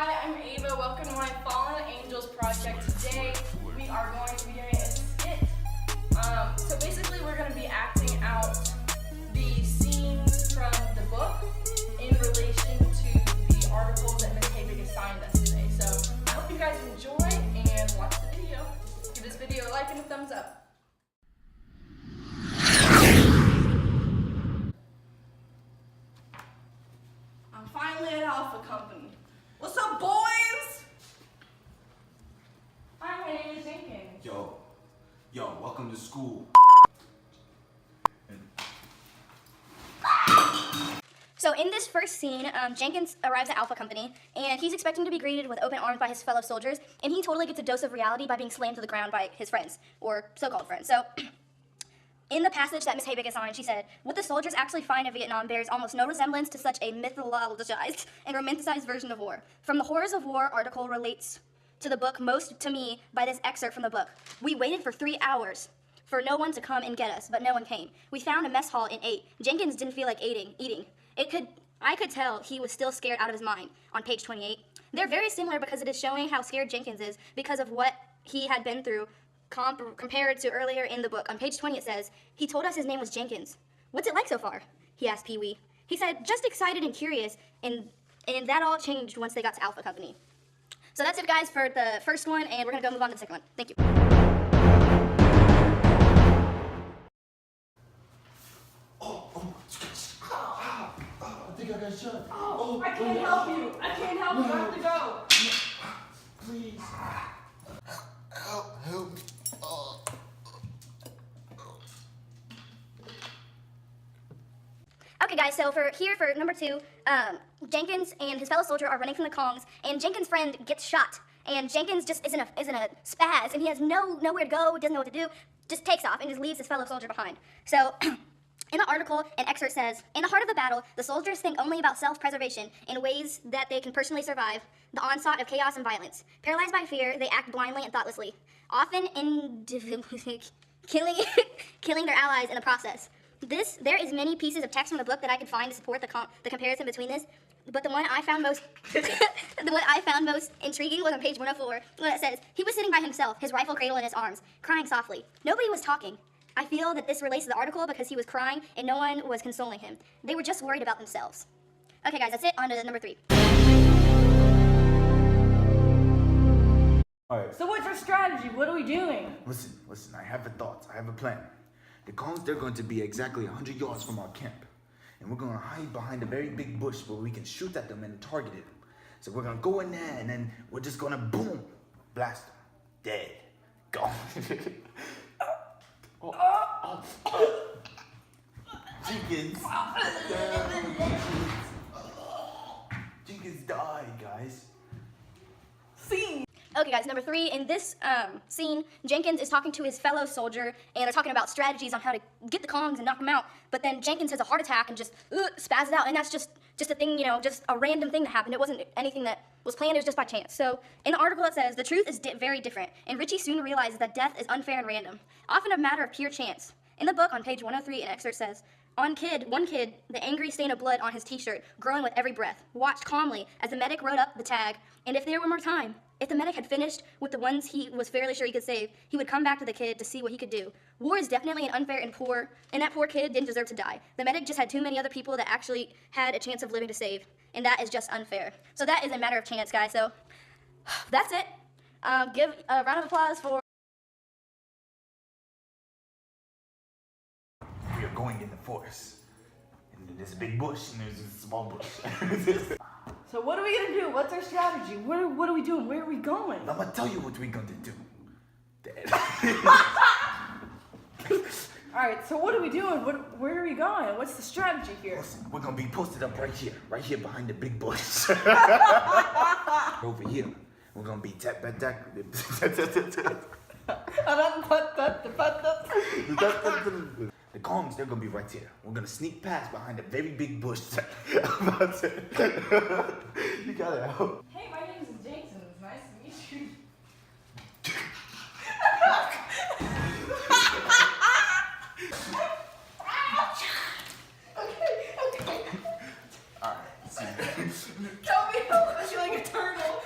Hi, I'm Ava. Welcome to my Fallen Angels project. Today we are going to be doing a skit. So basically we're going to be acting out the scenes from the book in relation to the articles that Ms. Habig assigned us today. So I hope you guys enjoy and watch the video. Give this video a like and a thumbs up. I'm finally at Alpha Company. What's up, boys? Hi, my name is Jenkins. Yo, welcome to school. So in this first scene, Jenkins arrives at Alpha Company, and he's expecting to be greeted with open arms by his fellow soldiers, and he totally gets a dose of reality by being slammed to the ground by his friends, or so-called friends. So in the passage that Ms. Habig assigned, she said, "What the soldiers actually find in Vietnam bears almost no resemblance to such a mythologized and romanticized version of war. From the Horrors of War article relates to the book most to me by this excerpt from the book. We waited for 3 hours for no one to come and get us, but no one came. We found a mess hall and ate. Jenkins didn't feel like eating. I could tell he was still scared out of his mind," on page 28. They're very similar because it is showing how scared Jenkins is because of what he had been through compared to earlier in the book. On page 20 it says, "He told us his name was Jenkins. What's it like so far?" he asked Pee-wee. He said, "Just excited and curious," and that all changed once they got to Alpha Company. So that's it, guys, for the first one, and we're going to go move on to the second one. Thank you. I think I got shot. Oh, I can't help you. I can't help you. I have to go. Please. Help me. Okay, guys, so for number 2, Jenkins and his fellow soldier are running from the Kongs, and Jenkins' friend gets shot, and Jenkins just is in a spaz, and he has nowhere to go, doesn't know what to do, just takes off and just leaves his fellow soldier behind. So in the article, an excerpt says, "In the heart of the battle, the soldiers think only about self-preservation in ways that they can personally survive the onslaught of chaos and violence. Paralyzed by fear, they act blindly and thoughtlessly, often killing their allies in the process." There is many pieces of text from the book that I could find to support the comparison between this, but the one I found most intriguing was on page 104, when it says, "He was sitting by himself, his rifle cradle in his arms, crying softly. Nobody was talking. I feel that this relates to the article because he was crying and no one was consoling him. They were just worried about themselves." Okay, guys, that's it. On to number 3. Alright. So what's our strategy? What are we doing? Listen, I have a thought. I have a plan. The Kongs, they're going to be exactly 100 yards from our camp. And we're going to hide behind a very big bush where we can shoot at them and target them. So we're going to go in there and then we're just going to boom, blast them. Dead. Gone. Jenkins. Jenkins died, guys. Scene. Okay, guys, number 3, in this scene, Jenkins is talking to his fellow soldier, and they're talking about strategies on how to get the Kongs and knock them out, but then Jenkins has a heart attack and just spazzes out, and that's just a thing, just a random thing that happened. It wasn't anything that was planned, it was just by chance. So, in the article it says, "The truth is very different, and Richie soon realizes that death is unfair and random, often a matter of pure chance." In the book, on page 103, an excerpt says, one kid, the angry stain of blood on his t-shirt, growing with every breath, watched calmly as the medic wrote up the tag, and if there were more time, if the medic had finished with the ones he was fairly sure he could save, he would come back to the kid to see what he could do. War is definitely an unfair and poor, and that poor kid didn't deserve to die. The medic just had too many other people that actually had a chance of living to save, and that is just unfair. So that is a matter of chance, guys. So that's it. Give a round of applause for... We are going in the forest. And there's a big bush and there's a small bush. So what are we gonna do? What's our strategy? What are we doing? Where are we going? I'm gonna tell you what we're gonna do. Dead. Alright, so what are we doing? Where are we going? What's the strategy here? Listen, we're gonna be posted up right here behind the big bush. Over here, we're gonna be The Kongs, they're gonna be right here. We're gonna sneak past behind a very big bush. You gotta help. Hey, my name is Jason. It's nice to meet you. Okay. Alright, see you. Tell me how much you like a turtle.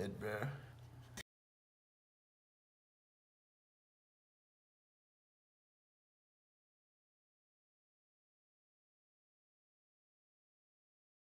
dead, bro.